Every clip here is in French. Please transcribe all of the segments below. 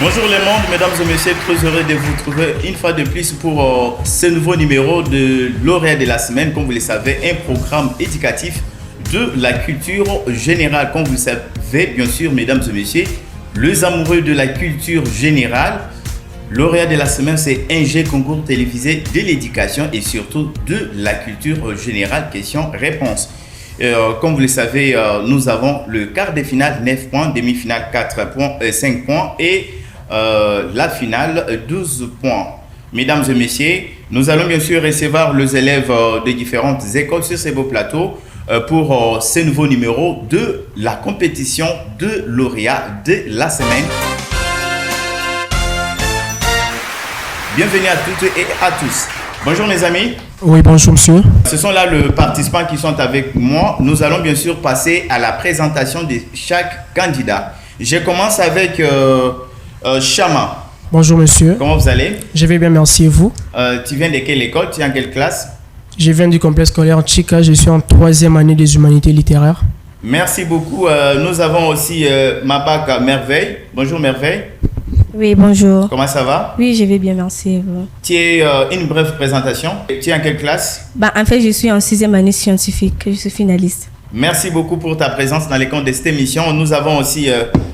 Bonjour le monde, mesdames et messieurs, très heureux de vous trouver une fois de plus pour ce nouveau numéro de lauréat de la semaine. Comme vous le savez, un programme éducatif de la culture générale. Comme vous le savez, bien sûr, mesdames et messieurs, les amoureux de la culture générale, lauréat de la semaine, c'est un G concours télévisé de l'éducation et surtout de la culture générale, questions-réponses. Comme vous le savez, nous avons le quart de finale 9 points, demi-finale 4 points, 5 points et la finale 12 points. Mesdames et messieurs, nous allons bien sûr recevoir les élèves de différentes écoles sur ces beaux plateaux pour ce nouveau numéro de la compétition de lauréat de la semaine. Bienvenue à toutes et à tous. Bonjour mes amis. Oui, bonjour monsieur. Ce sont là les participants qui sont avec moi. Nous allons bien sûr passer à la présentation de chaque candidat. Je commence avec Chama. Bonjour monsieur. Comment vous allez? Je vais bien, merci et vous? Tu viens de quelle école? Tu es en quelle classe? Je viens du complexe scolaire Chika, je suis en 3e année des humanités littéraires. Merci beaucoup. Nous avons aussi Mabaka Merveille. Bonjour Merveille. Oui, bonjour. Comment ça va? Oui, je vais bien, merci. Vous. Tu es une brève présentation. Tu es en quelle classe? En fait, je suis en 6e année scientifique, je suis finaliste. Merci beaucoup pour ta présence dans les comptes de cette émission. Nous avons aussi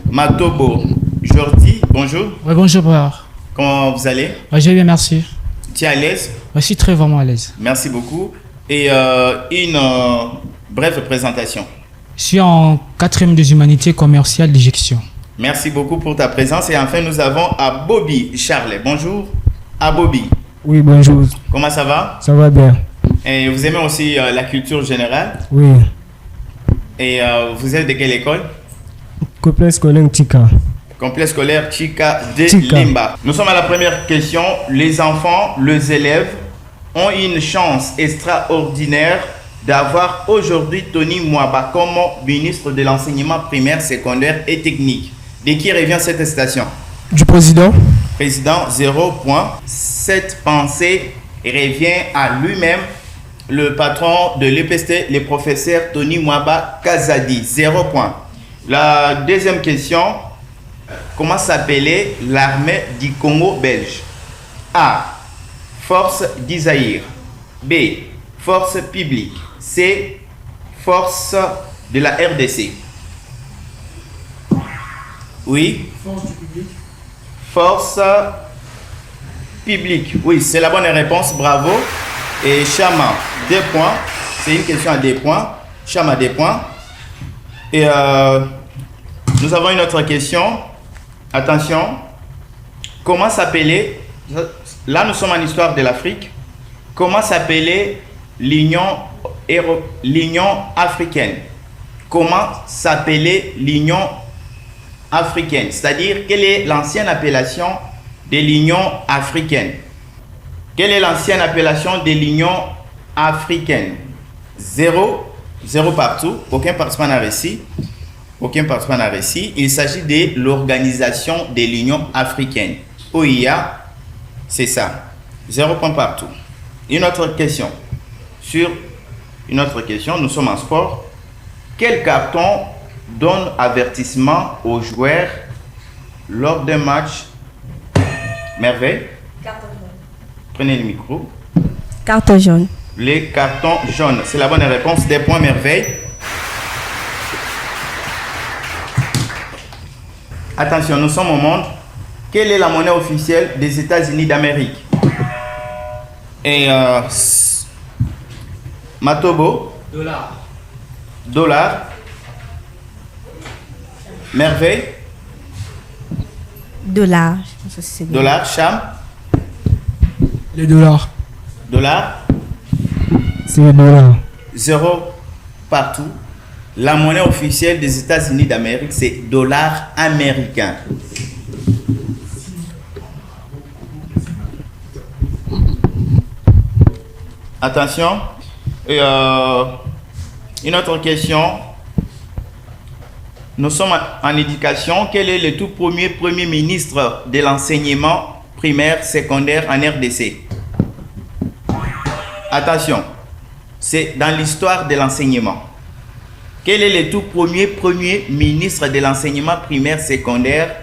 Matobo Jordi. Bonjour. Oui, bonjour, frère. Comment vous allez? Oui, je vais bien, merci. Tu es à l'aise? Je suis très vraiment à l'aise. Merci beaucoup. Et une brève présentation. Je suis en 4e des humanités commerciales de gestion. Merci beaucoup pour ta présence. Et enfin, nous avons Abobi Charlet. Bonjour, Abobi. Oui, bonjour. Comment ça va? Ça va bien. Et vous aimez aussi la culture générale? Oui. Et vous êtes de quelle école? Complexe scolaire Chika. Complexe scolaire Chika de Chika. Limba. Nous sommes à la première question. Les enfants, les élèves ont une chance extraordinaire d'avoir aujourd'hui Tony Mwaba comme ministre de l'enseignement primaire, secondaire et technique. De qui revient cette station? Du président. Président, 0 point. Cette pensée revient à lui-même, le patron de l'EPST, le professeur Tony Mwaba Kazadi, 0 point. La deuxième question, comment s'appelait l'armée du Congo belge? A. Force d'Isaïr. B. Force publique. C. Force de la RDC. Oui. Force du public. Force publique. Oui, c'est la bonne réponse. Bravo. Et Chama, 2 points. C'est une question à 2 points. Chama, 2 points. Et nous avons une autre question. Attention. Comment s'appelait... Là, nous sommes en histoire de l'Afrique. Comment s'appelait l'Union africaine? Comment s'appelait l'Union africaine? C'est-à-dire, quelle est l'ancienne appellation de l'Union africaine? Quelle est l'ancienne appellation de l'Union africaine? 0 partout. Aucun participant n'a réussi. Aucun participant n'a réussi. Il s'agit de l'Organisation de l'Union africaine. OIA, c'est ça. 0 point partout. Une autre question. Sur une autre question, nous sommes en sport. Quel carton donne avertissement aux joueurs lors d'un match? Merveille. Carton jaune. Prenez le micro. Carton jaune. Les cartons jaunes. C'est la bonne réponse. Des points, Merveille. Attention, nous sommes au monde. Quelle est la monnaie officielle des États-Unis d'Amérique? Et Matobo. Dollar. Merveille. Dollar. Je pense que c'est Dollar. Cham. Les dollars. Dollar. C'est les dollars. 0 partout. La monnaie officielle des États-Unis d'Amérique, c'est dollar américain. Attention. Et, une autre question. Nous sommes en éducation. Quel est le tout premier ministre de l'enseignement primaire, secondaire en RDC? Attention. C'est dans l'histoire de l'enseignement. Quel est le tout premier ministre de l'enseignement primaire, secondaire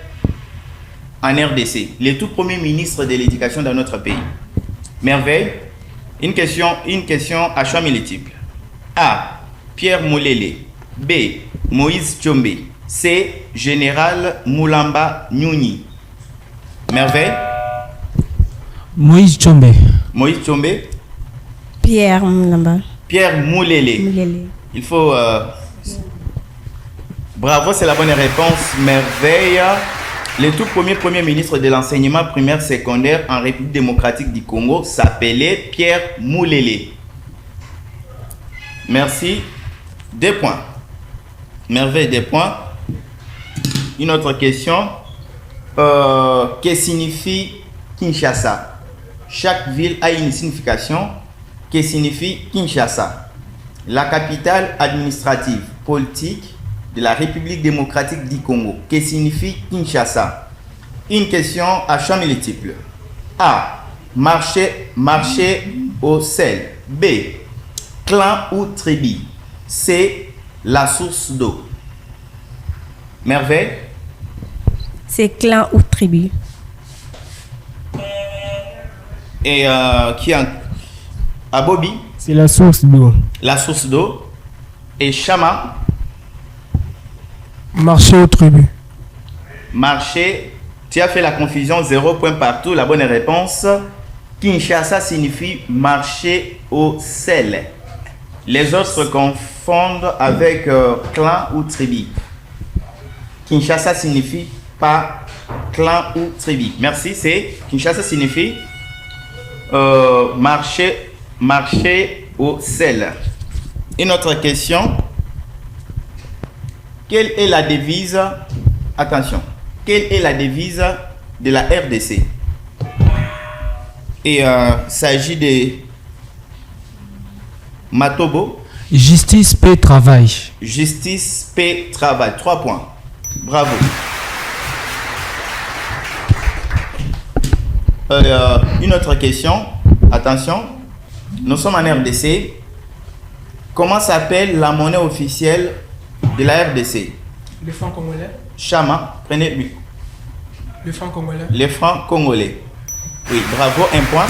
en RDC, les tout premiers ministres de l'éducation dans notre pays? Merveille. Une question à choix multiple. A. Pierre Moulele. B. Moïse Tchombe. C. Général Moulamba Nyunyi. Merveille. Moïse Tchombe. Moïse Tchombe. Pierre Moulamba. Pierre Moulele. Moulele. Il faut... Bravo, c'est la bonne réponse. Merveille. Le tout premier ministre de l'enseignement primaire secondaire en République démocratique du Congo s'appelait Pierre Moulele. Merci. 2 points. Merveille, 2 points. Une autre question. Que signifie Kinshasa? Chaque ville a une signification. Que signifie Kinshasa? La capitale administrative, politique de la République démocratique du Congo. Que signifie Kinshasa? Une question à choix multiple. A. Marché au sel. B. Clan ou tribu. C. La source d'eau. Merveille. C'est clan ou tribu. Et qui a à Bobby? C'est la source d'eau. La source d'eau. Et Chama? Marché aux tribus. Marché. Tu as fait la confusion, 0 point partout. La bonne réponse. Kinshasa signifie marché au sel. Les autres confondent avec clan ou tribu. Kinshasa signifie pas clan ou tribu. Merci, c'est Kinshasa signifie marché au sel. Une autre question. Quelle est la devise? Attention. Quelle est la devise de la RDC? Et s'agit de Matobo. Justice, paix, travail. Justice, paix, travail. 3 points. Bravo. Une autre question. Attention. Nous sommes en RDC. Comment s'appelle la monnaie officielle de la RDC? Le franc congolais. Chama, prenez lui. Le franc congolais. Les francs congolais. Oui, bravo, 1 point.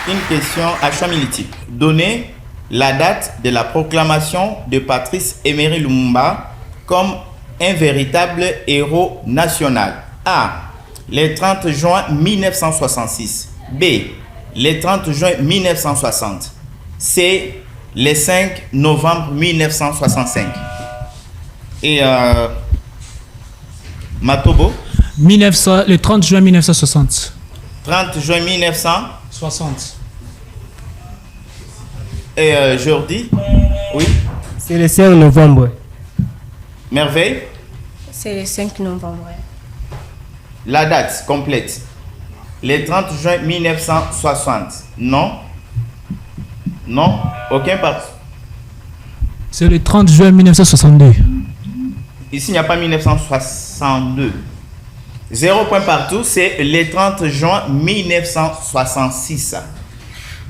Une question à choix multiple. Donnez la date de la proclamation de Patrice Emery Lumumba comme un véritable héros national. A. Le 30 juin 1966. B. Le 30 juin 1960. C. Le 5 novembre 1965. Et Matobo. Le 30 juin 1960. 30 juin 1960. 60. Et Jordi. Oui. C'est le 5 novembre. Merveille. C'est le 5 novembre. La date complète. Le 30 juin 1960. Non. Non. Aucun parti. C'est le 30 juin 1962. Ici, il n'y a pas 1962. 0 point partout, c'est le 30 juin 1966.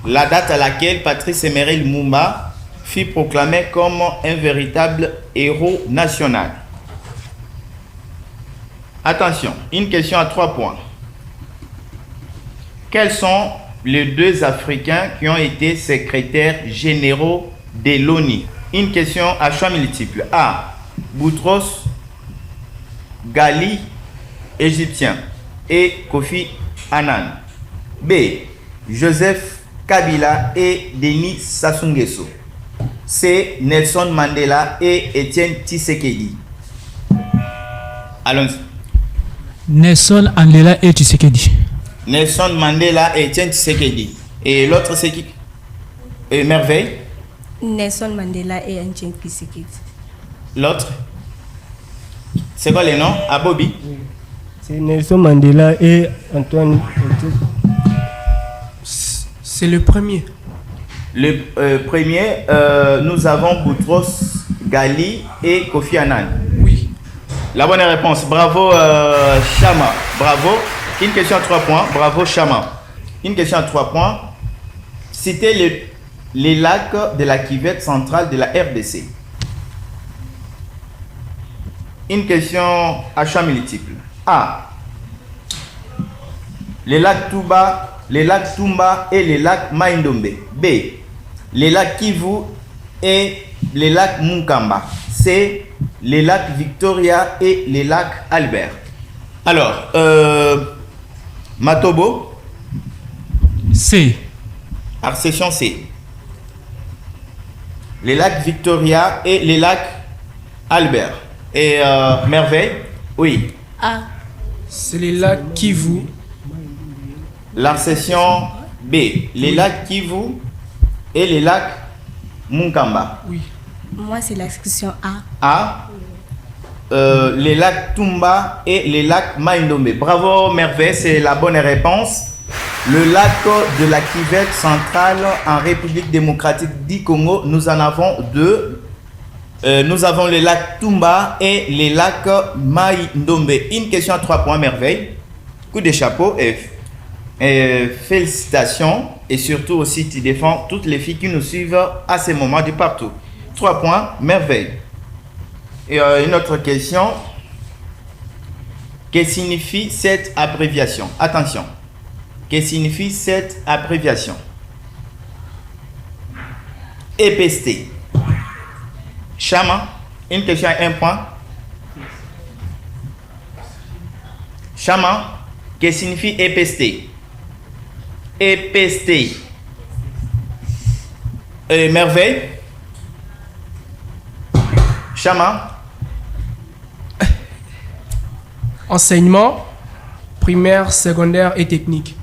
La date à laquelle Patrice Emery Lumumba fut proclamé comme un véritable héros national. Attention, une question à 3 points. Quels sont les 2 Africains qui ont été secrétaires généraux de l'ONU? Une question à choix multiple. A. Boutros Ghali, égyptien, et Kofi Annan. B. Joseph Kabila et Denis Sassou Nguesso. C. Nelson Mandela et Étienne Tshisekedi. Allons-y. Nelson Mandela et Tshisekedi. Nelson Mandela et Étienne Tshisekedi. Et l'autre c'est qui? Merveille. Nelson Mandela et Étienne Tshisekedi. L'autre? C'est quoi les noms? À Bobby? C'est Nelson Mandela et Antoine. C'est le premier. Le premier, nous avons Boutros Ghali et Kofi Annan. Oui. La bonne réponse. Bravo Chama. Bravo. Une question à 3 points. Bravo Chama. Une question à 3 points. Citez les lacs de la cuvette centrale de la RDC. Une question à choix multiple. A. les lacs Touba, les lacs Tumba et les lacs Maindombe. B, les lacs Kivu et les lacs Munkamba. C, les lacs Victoria et les lacs Albert. Alors, Matobo. C. Section C. Les lacs Victoria et les lacs Albert. Et Merveille. Oui. A. C'est les lacs Kivu. La section B. Les lacs Kivu et les lacs Munkamba. Oui. Moi, c'est la section A. A. Les lacs Tumba et les lacs Maindombe. Bravo Merveille, c'est la bonne réponse. Le lac de la Cuvette centrale en République démocratique du Congo, nous en avons deux. Nous avons les lacs Tumba et les lacs Maindombe. Une question à 3 points, Merveille. Coup de chapeau et félicitations. Et surtout aussi, tu défends toutes les filles qui nous suivent à ce moment de partout. 3 points, Merveille. Et une autre question. Que signifie cette abréviation? Attention. Que signifie cette abréviation? EPST. Chama, une question à 1 point. Chama, que signifie EPST? EPST. Merveille. Chama. Enseignement primaire, secondaire et technique.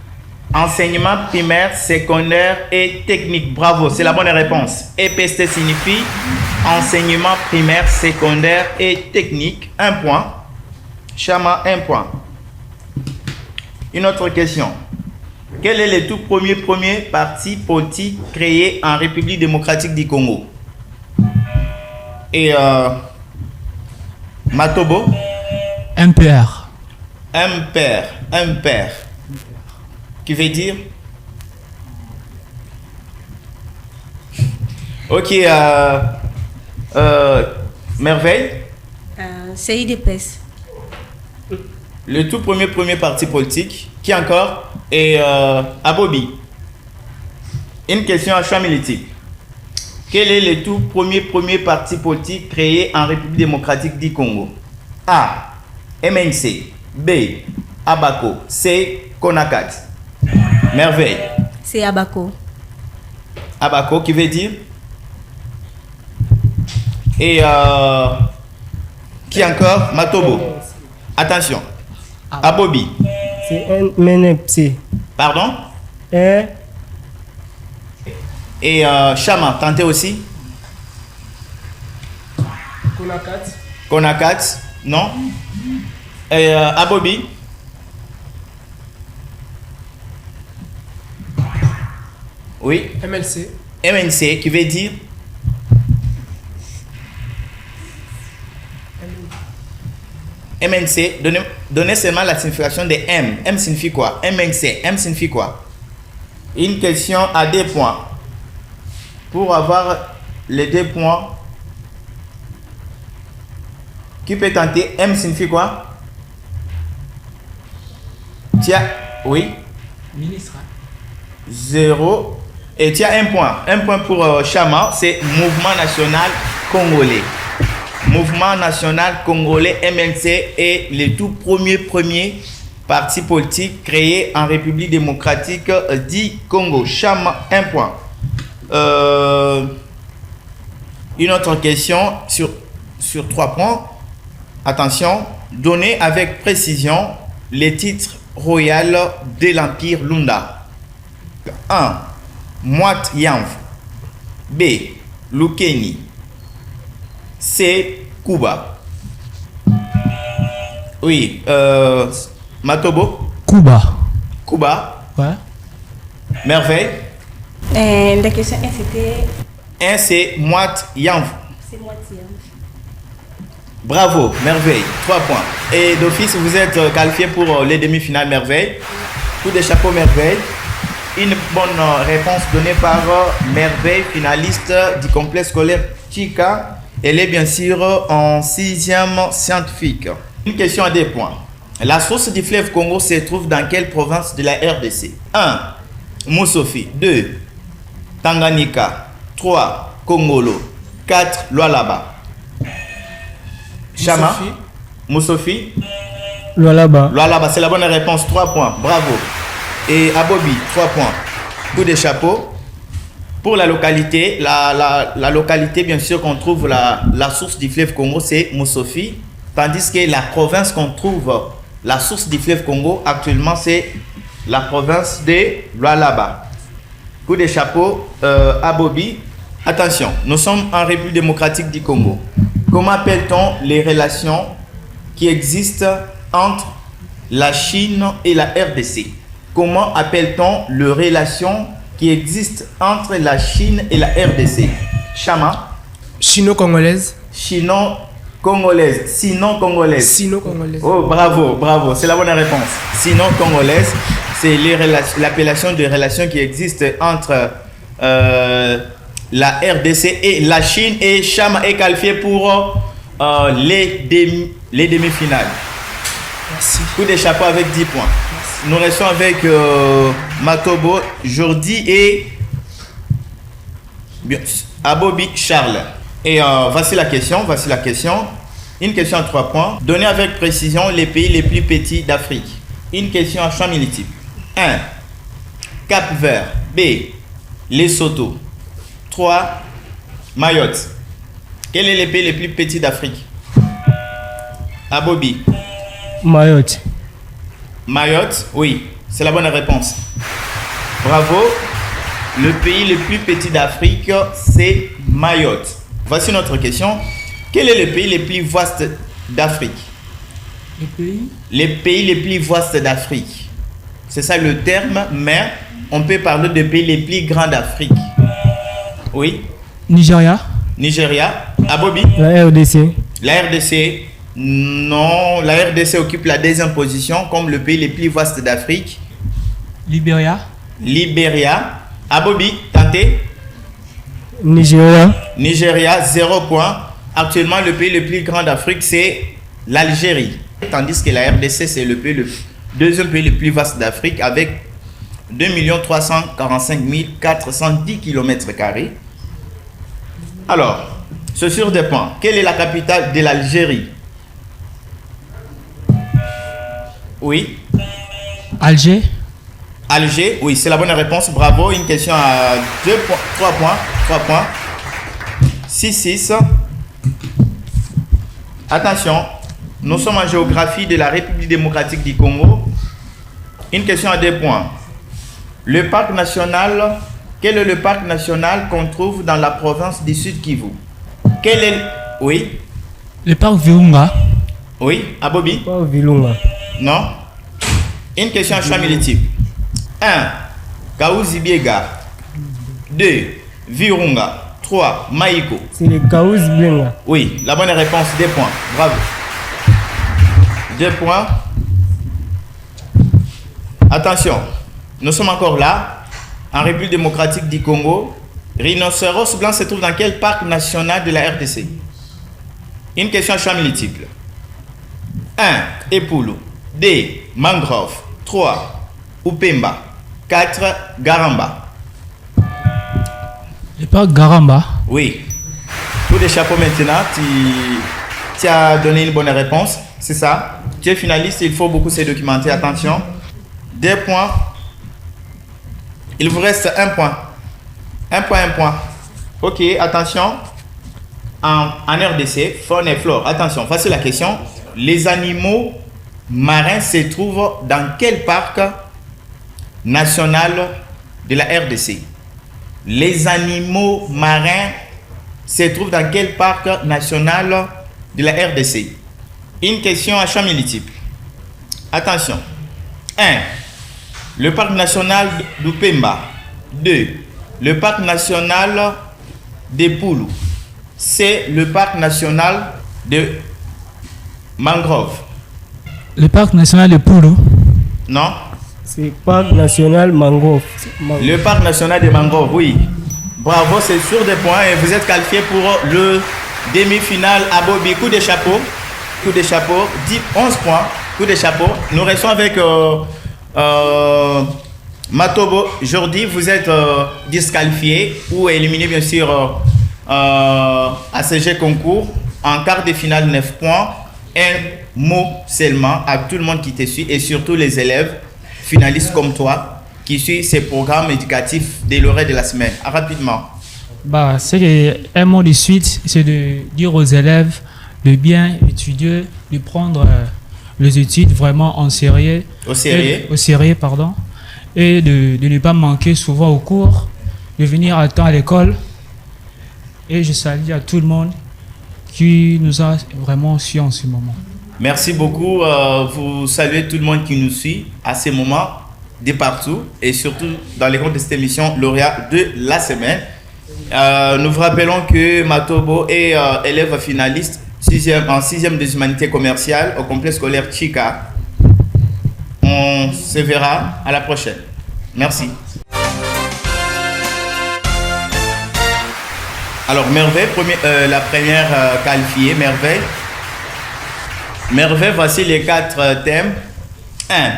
Enseignement primaire, secondaire et technique. Bravo, c'est la bonne réponse. EPST signifie enseignement primaire, secondaire et technique. 1 point. Chama, 1 point. Une autre question. Quel est le tout premier parti politique créé en République démocratique du Congo? Et Matobo. MPR. MPR. Qui veut dire? Ok, Merveille. CIDPS. Le tout premier parti politique. Qui encore? Et Abobi. Une question à choix multiple. Quel est le tout premier parti politique créé en République démocratique du Congo? A. MNC. B. Abaco. C. Konakat. Merveille. C'est Abaco. Abaco qui veut dire? Et qui encore? Matobo. Attention. Abobi. C'est un MNC. Pardon? Et Chama, tentez aussi? Konakat. Non? Et Abobi? Oui. MNC qui veut dire? MNC, donnez seulement la signification de M. M signifie quoi? MNC, M signifie quoi? Une question à 2 points. Pour avoir les 2 points, qui peut tenter? M signifie quoi? Tiens, oui. Ministre. 0. Et tu as 1 point. 1 point pour Chama, c'est Mouvement National Congolais. Mouvement National Congolais, MNC, est le tout premier parti politique créé en République démocratique du Congo. Chama, 1 point. Une autre question sur 3 points. Attention, donnez avec précision les titres royaux de l'Empire Lunda. 1. Moat Yanv. B. Lukeni. C. Kuba. Oui. Matobo. Kuba. Ouais. Merveille. La question 1, c'était... 1, c'est Moat Yanv. C'est moitié. Bravo, Merveille. 3 points. Et d'office, vous êtes qualifié pour les demi-finales, Merveille. Coup de chapeau, Merveille. Une bonne réponse donnée par Merveille, finaliste du complexe scolaire Chika. Elle est bien sûr en 6e scientifique. Une question à 2 points. La source du fleuve Congo se trouve dans quelle province de la RDC? 1. Moussofi. 2. Tanganyika. 3. Kongolo. 4. Lualaba. Chama. Moussofi. Lualaba. Lualaba, c'est la bonne réponse. 3 points. Bravo. Et Abobi, 3 points. Coup de chapeau. Pour la localité, la localité, bien sûr, qu'on trouve la source du fleuve Congo, c'est Moussofi. Tandis que la province qu'on trouve la source du fleuve Congo, actuellement, c'est la province de Lualaba. Coup de chapeau, Abobi. Attention, nous sommes en République démocratique du Congo. Comment appelle-t-on les relations qui existent entre la Chine et la RDC? Comment appelle-t-on les relations qui existent entre la Chine et la RDC? Chama. Chino-congolaise. Chino-congolaise. Sinon-congolaise. Sino-congolaise. Oh, bravo, bravo. C'est la bonne réponse. Sinon-congolaise, c'est l'appellation de relations qui existent entre la RDC et la Chine. Et Chama est qualifié pour les demi-finales. Merci. Coup de chapeau avec 10 points. Nous restons avec Matobo, Jordi et Abobi Charles. Et voici la question. Une question à 3 points. Donnez avec précision les pays les plus petits d'Afrique. Une question à choix multiple. 1. Cap-Vert. B. Lesotho. 3. Mayotte. Quel est le pays les plus petits d'Afrique? Abobi. Mayotte. Mayotte, oui, c'est la bonne réponse. Bravo. Le pays le plus petit d'Afrique, c'est Mayotte. Voici notre question. Quel est le pays le plus vaste d'Afrique? Les pays les plus vastes d'Afrique. C'est ça le terme, mais on peut parler de pays les plus grands d'Afrique. Oui. Nigeria. Nigeria. Abobi. La RDC. La RDC. Non, la RDC occupe la 2e position comme le pays le plus vaste d'Afrique. Libéria. Libéria. Abobi, tentez. Nigeria. Nigeria, 0 point. Actuellement, le pays le plus grand d'Afrique, c'est l'Algérie. Tandis que la RDC, c'est le 2e pays le plus vaste d'Afrique avec 2 345 410 km². Alors, ce sur des points. Quelle est la capitale de l'Algérie? Oui. Alger. Alger, oui, c'est la bonne réponse. Bravo. Une question à 3 points. 6. Attention, nous sommes en géographie de la République démocratique du Congo. Une question à 2 points. Le parc national, quel est le parc national qu'on trouve dans la province du Sud Kivu? Quel est... Oui. Le parc Virunga. Oui, Abobi. Pas Virunga. Non. Une question à choix multiple. 1. Kaouzi Biega. 2. Virunga. 3. Maïko. C'est le Kaouzi Biega. Oui, la bonne réponse, 2 points. Bravo. 2 points. Attention, nous sommes encore là, en République démocratique du Congo. Rhinocéros blanc se trouve dans quel parc national de la RDC? Une question à choix multiple. 1. Epoulou. 2. Mangrove. 3. Upemba. 4. Garamba. Le parc Garamba. Oui. Coup de chapeau maintenant, tu as donné une bonne réponse. C'est ça. Tu es finaliste, il faut beaucoup se documenter. Attention. 2 points. Il vous reste 1 point. 1 point. Ok, attention. En RDC, faune et flore. Attention, voici la question. Les animaux marins se trouvent dans quel parc national de la RDC? Les animaux marins se trouvent dans quel parc national de la RDC? Une question à choix multiple. Attention. 1. Le parc national d'Upemba. 2. Le parc national de Poulou. C'est le parc national de Mangrove. Le parc national de Poulou. Non. C'est le parc national Mangrove. Le parc national de Mangrove, oui. Bravo, c'est sur des points et vous êtes qualifié pour le demi-finale à Bobi. Coup de chapeau. 11 points. coup de chapeau. Nous restons avec Matobo. Jordi, vous êtes disqualifié ou éliminé bien sûr à CG concours en quart de finale 9 points. Un mot seulement à tout le monde qui te suit et surtout les élèves finalistes comme toi qui suivent ces programmes éducatifs de l'horaire de la semaine. Rapidement. C'est un mot de suite, c'est de dire aux élèves de bien étudier, de prendre les études vraiment en sérieux. Au sérieux. Au sérieux, pardon. Et de ne pas manquer souvent au cours, de venir à temps à l'école. Et je salue à tout le monde qui nous a vraiment suivis en ce moment. Merci beaucoup. Vous saluez tout le monde qui nous suit à ce moment de partout et surtout dans les comptes de cette émission lauréat de la semaine. Nous vous rappelons que Matobo est élève finaliste en 6e des humanités commerciales au complexe scolaire Chika. On se verra à la prochaine. Merci. Alors Merveille, la première qualifiée, Merveille. Merveille, voici les 4 thèmes. 1.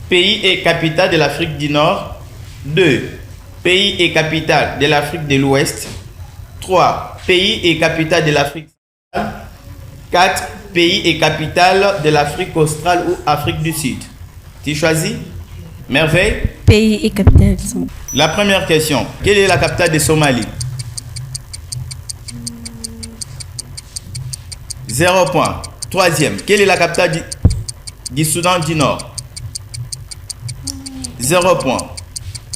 Pays et capitale de l'Afrique du Nord. 2. Pays et capitale de l'Afrique de l'Ouest. 3. Pays et capitale de l'Afrique centrale. 4. Pays et capitale de l'Afrique australe ou Afrique du Sud. Tu choisis? Merveille? Pays et capitale. La première question. Quelle est la capitale de Somalie? 0 point. Troisième. Quelle est la capitale du Soudan du Nord? 0 point.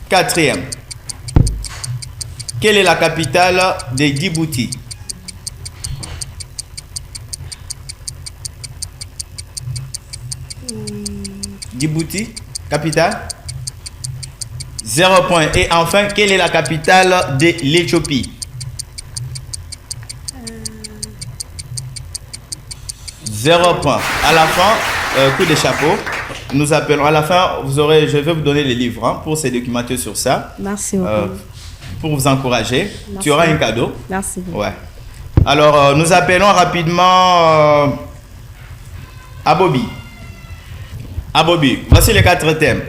Quatrième. Quelle est la capitale de Djibouti? Djibouti, capitale? 0 point. Et enfin, quelle est la capitale de l'Éthiopie? 0 point. À la fin, coup de chapeau. Nous appelons. À la fin, je vais vous donner les livres pour se documenter sur ça. Merci beaucoup. Pour vous encourager. Merci. Tu auras un cadeau. Merci beaucoup. Ouais. Alors, nous appelons rapidement Abobi. Abobi, voici les 4 thèmes.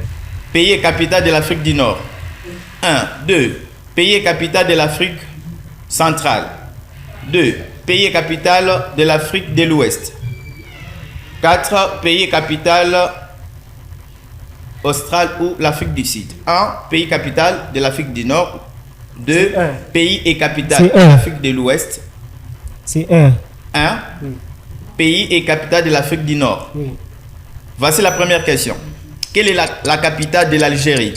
Pays et capitale de l'Afrique du Nord. 1. 2. Pays et capitale de l'Afrique centrale. 2. Pays et capitale de l'Afrique de l'Ouest. 4. Pays et capitale australe ou l'Afrique du Sud. 1. Pays capitale de l'Afrique du Nord. 2. Pays et capitale de l'Afrique de l'Ouest. C'est 1. 1. Pays et capitale de l'Afrique du Nord. Oui. Voici la première question. Quelle est la capitale de l'Algérie?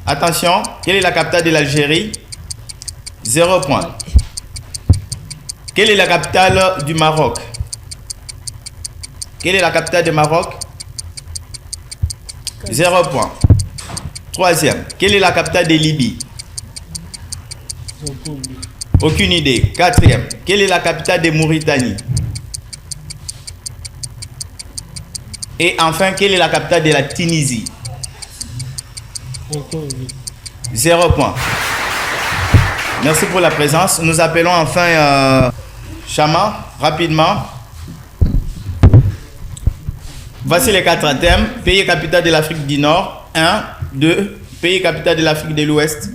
Attention, quelle est la capitale de l'Algérie? 0 point. Quelle est la capitale du Maroc? Quelle est la capitale du Maroc? 0 point. Troisième, quelle est la capitale de Libye? Aucune idée. Quatrième, quelle est la capitale de Mauritanie? Et enfin, quelle est la capitale de la Tunisie? 0 point. Merci pour la présence. Nous appelons enfin Chama, rapidement. Voici les 4 thèmes. Pays et capitale de l'Afrique du Nord. 1, 2. Pays et capitale de l'Afrique de l'Ouest.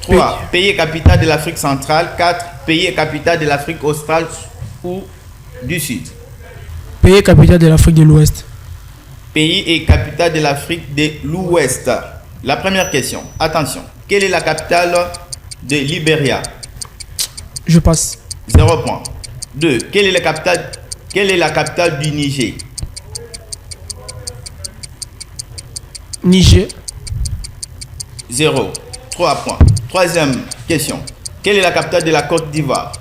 3. Pays et capitale de l'Afrique centrale. 4. Pays et capitale de l'Afrique australe ou du Sud. Pays et capitale de l'Afrique de l'Ouest. Pays et capitale de l'Afrique de l'Ouest. La première question. Attention. Quelle est la capitale de Libéria? Je passe. 0 point. 2. Quelle est la capitale du Niger? Niger. 0. 3 points. Troisième question. Quelle est la capitale de la Côte d'Ivoire?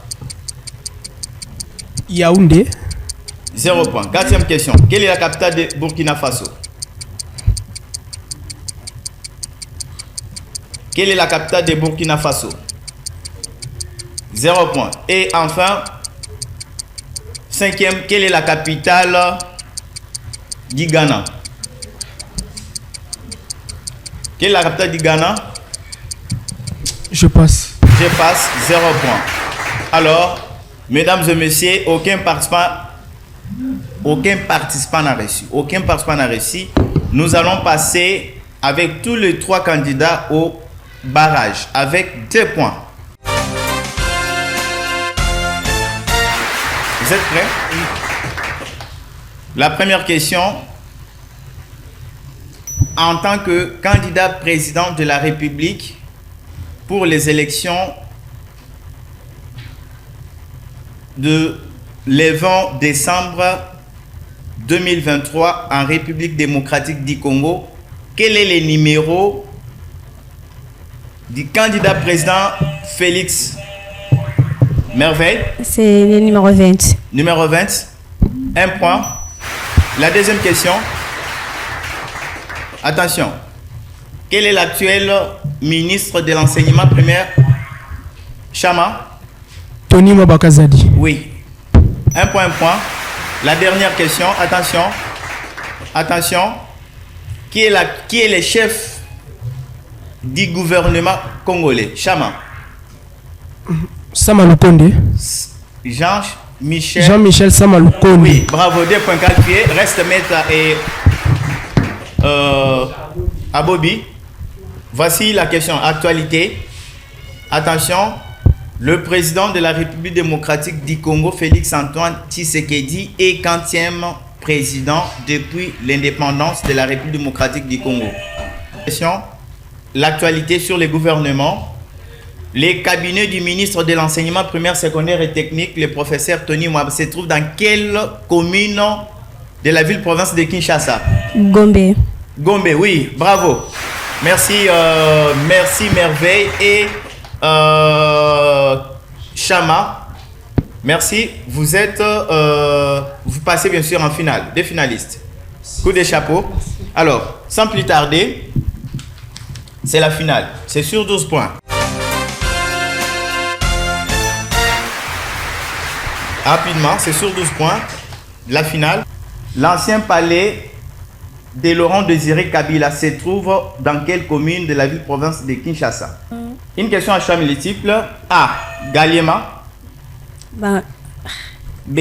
Yaoundé. 0 point. Quatrième question. Quelle est la capitale de Burkina Faso? Quelle est la capitale de Burkina Faso? 0 point. Et enfin, cinquième, quelle est la capitale du Ghana? Quelle est la capitale du Ghana? Je passe. Je passe. 0 point. Alors, Mesdames et messieurs, aucun participant n'a reçu. Aucun participant n'a reçu. Nous allons passer avec tous les 3 candidats au barrage avec 2 points. Vous êtes prêts? La première question. En tant que candidat président de la République pour les élections de le 20 décembre 2023 en République démocratique du Congo, quel est le numéro du candidat président Félix Merveille? C'est le numéro 20. Numéro 20, 1 point. La deuxième question. Attention. Quel est l'actuel ministre de l'enseignement primaire? Chama? Tony Mabakazadi. Oui. 1 point, 1 point. La dernière question. Attention. Attention. Qui est le chef du gouvernement congolais? Chama? Samalukonde. Jean-Michel. Jean-Michel Samalukonde. Oui, bravo. 2 points qualifiés. Reste Meta et Abobi. Voici la question. Actualité. Attention. Le président de la République démocratique du Congo, Félix Antoine Tshisekedi, est 40e président depuis l'indépendance de la République démocratique du Congo. Question. L'actualité sur les gouvernements. Les cabinets du ministre de l'enseignement primaire, secondaire et technique, le professeur Tony Mwamba, se trouve dans quelle commune de la ville-province de Kinshasa? Gombe. Gombe, oui, bravo. Merci, merci Merveille et Chama. Merci, vous passez bien sûr en finale, des finalistes. Coup de chapeau. Alors, sans plus tarder, c'est la finale. C'est sur 12 points. Rapidement, c'est sur 12 points. La finale. L'ancien palais de Laurent Désiré Kabila se trouve dans quelle commune de la ville-province de Kinshasa? Une question à choix multiple. A. Galiema. Ben, B.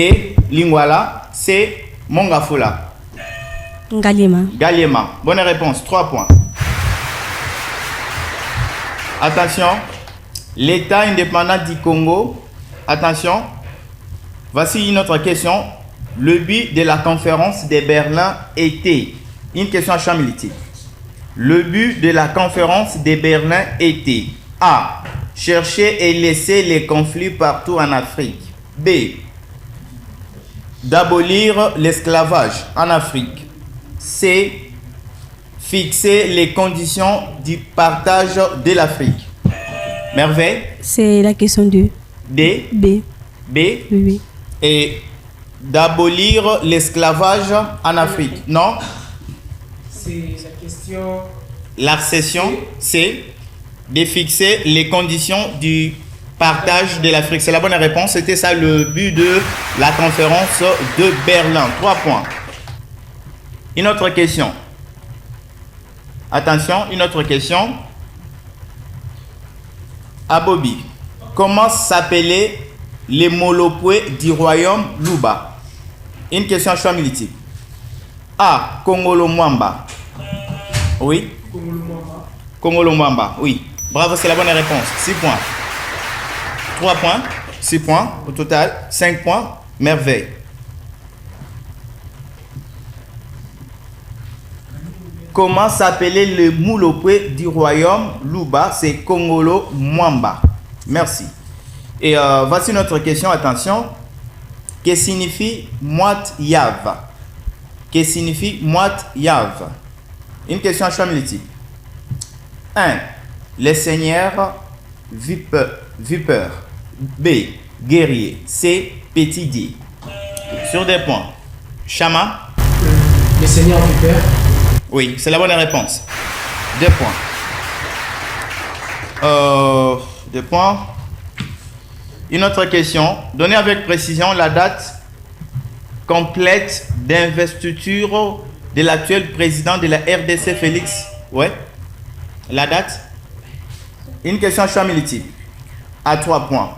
Lingwala. C. Mongafula. Ngaliema. Galiema. Bonne réponse. 3 points. Attention. L'État indépendant du Congo. Attention. Voici une autre question. Le but de la conférence de Berlin était... Une question à choix multiple. Le but de la conférence de Berlin était A. Chercher et laisser les conflits partout en Afrique. B. D'abolir l'esclavage en Afrique. C. Fixer les conditions du partage de l'Afrique. Merveille. C'est la question 2. D. B. B. Oui. Et d'abolir l'esclavage en Afrique. Non? C'est la question. La session, c'est de fixer les conditions du partage de l'Afrique. C'est la bonne réponse. C'était ça le but de la conférence de Berlin. 3 points. Une autre question. Attention, une autre question. Abobi, comment s'appelait les Molopoué du royaume Luba? Une question à choix multiple. A. Kongolo Mwamba. Oui. Kongolo Mwamba, oui. Bravo, c'est la bonne réponse. 6 points. 3 points. 6 points au total. 5 points. Merveille. Comment s'appelait le Molopoué du royaume Luba? C'est Kongolo Mwamba. Merci. Et voici notre question. Attention. Que signifie Moat Yav? Que signifie Moat Yav? Une question à choix multiple. 1. Les seigneurs vipeurs. B. Guerrier. C. Petit dieu. Sur des points. Chama? Les seigneurs du père. Oui, c'est la bonne réponse. 2 points. 2 points. Une autre question. Donnez avec précision la date complète d'investiture de l'actuel président de la RDC, Félix. Ouais. La date. Une question à choix multiple. À 3 points.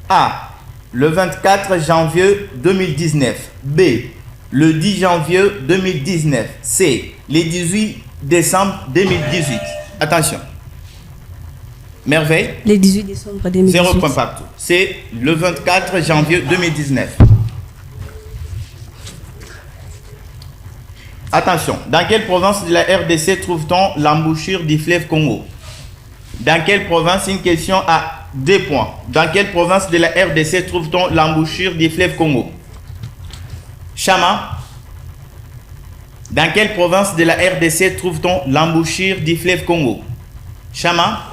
A. le 24 janvier 2019. B, le 10 janvier 2019. C, le 18 décembre 2018. Attention. Merveille. Le 18 décembre 2018. 0 point partout. C'est le 24 janvier 2019. Attention. Dans quelle province de la RDC trouve-t-on l'embouchure du fleuve Congo? Dans quelle province? Une question à 2 points. Dans quelle province de la RDC trouve-t-on l'embouchure du fleuve Congo? Chama. Dans quelle province de la RDC trouve-t-on l'embouchure du fleuve Congo? Chama.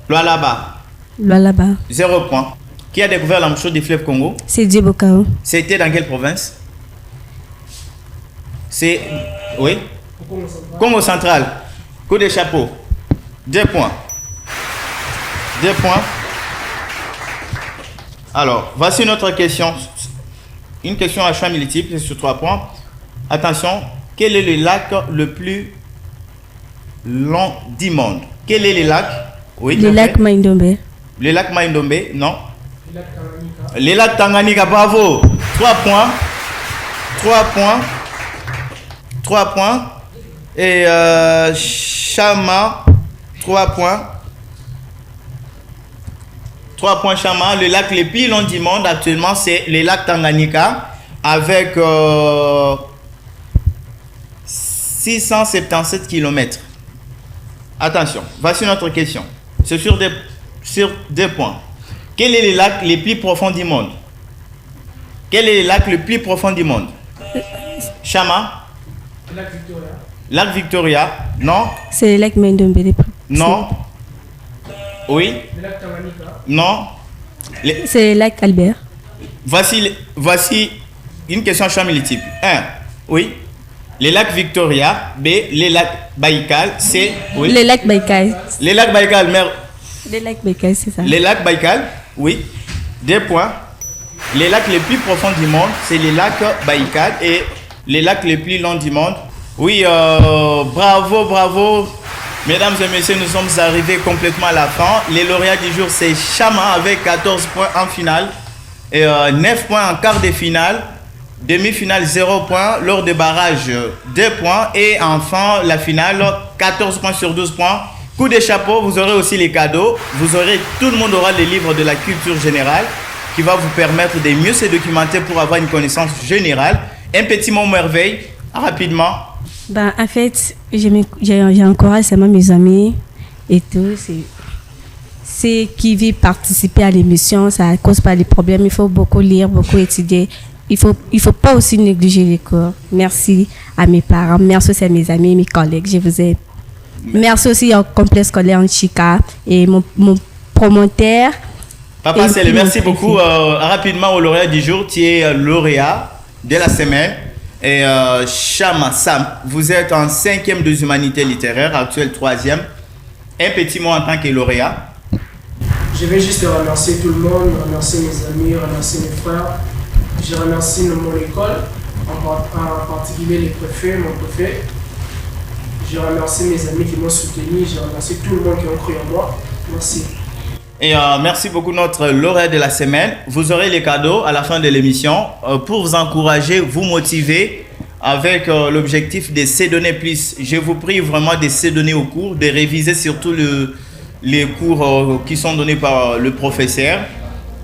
Lualaba. Lualaba. 0 point. Qui a découvert l'embouchure du fleuve Congo? C'est Djibokao. C'était dans quelle province? C'est... Oui? Congo central. Coup de chapeau. 2 points. 2 points. Alors, voici une autre question. Une question à choix multiple sur 3 points. Attention. Quel est le lac le plus long du monde? Quel est le lac? Oui. Le lac Maindombe. Le lac Maindombe, non. Le lac Tanganyika, bravo. 3 points. 3 points. 3 points. Et Chama, 3 points. 3 points Chama. Le lac le plus long du monde actuellement, c'est le lac Tanganyika avec 677 km. Attention, voici notre question. C'est sur 2 points. Quel est le lac le plus profond du monde? Quel est le lac le plus profond du monde? Chama? Lac Victoria. Lac Victoria, non. C'est le lac Maindombe. Non. Oui. Le lac Tanganyika. Non. C'est le lac Albert. Voici une question à choix multiple. 1. Oui. Le lac Victoria. B. Le lac Baïkal. C. Oui. Le lac Baïkal. Le lac Baïkal, merde. Le lac Baïkal, c'est ça. Le lac Baïkal, oui. 2 points. Le lac le plus profond du monde, c'est le lac Baïkal. Et le lac le plus long du monde. Oui, bravo, bravo. Mesdames et messieurs, nous sommes arrivés complètement à la fin. Les lauréats du jour, c'est Chama avec 14 points en finale. Et 9 points en quart de finale. Demi-finale 0 points. Lors de barrage 2 points. Et enfin, la finale 14 points sur 12 points. Coup de chapeau, vous aurez aussi les cadeaux. Tout le monde aura les livres de la culture générale qui va vous permettre de mieux se documenter pour avoir une connaissance générale. Un petit mot merveille, rapidement. Ben, en fait, j'encourage seulement mes amis et tout. C'est qui veulent participer à l'émission, ça cause pas de problèmes. Il faut beaucoup lire, beaucoup étudier. Il faut pas aussi négliger les cours. Merci à mes parents, merci aussi à mes amis, mes collègues, je vous aime. Merci aussi au complexe scolaire en Chica et mon promoteur. Papa Célé, merci beaucoup. Rapidement au lauréat du jour, tu es lauréat de la semaine. Et Chama Sam, vous êtes en 5e des humanités littéraires, actuel 3e. Un petit mot en tant que lauréat. Je vais juste remercier tout le monde, remercier mes amis, remercier mes frères. Je remercie mon école, en particulier les préfets, mon préfet. Je remercie mes amis qui m'ont soutenu, je remercie tout le monde qui a cru en moi. Merci. Et merci beaucoup notre lauréat de la semaine. Vous aurez les cadeaux à la fin de l'émission pour vous encourager, vous motiver avec l'objectif de se donner plus. Je vous prie vraiment de se donner au cours, de réviser surtout les cours qui sont donnés par le professeur.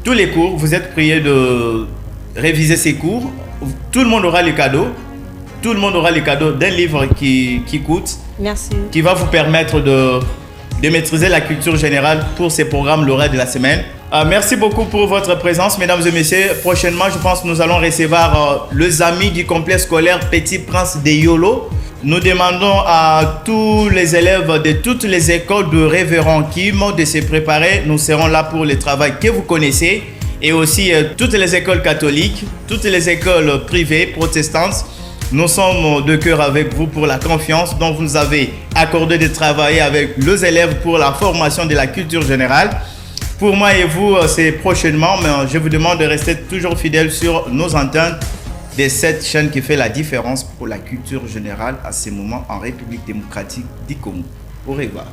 Tous les cours, vous êtes priés de réviser ces cours. Tout le monde aura les cadeaux. Tout le monde aura les cadeaux d'un livre qui coûte. Merci. Qui va vous permettre de maîtriser la culture générale pour ces programmes lauréats de la semaine. Merci beaucoup pour votre présence, mesdames et messieurs. Prochainement, je pense que nous allons recevoir les amis du complexe scolaire Petit Prince de Yolo. Nous demandons à tous les élèves de toutes les écoles de Révérend Kim de se préparer. Nous serons là pour le travail que vous connaissez. Et aussi toutes les écoles catholiques, toutes les écoles privées, protestantes. Nous sommes de cœur avec vous pour la confiance dont vous nous avez accordé de travailler avec les élèves pour la formation de la culture générale. Pour moi et vous, c'est prochainement, mais je vous demande de rester toujours fidèles sur nos antennes de cette chaîne qui fait la différence pour la culture générale à ce moment en République démocratique du Congo. Au revoir.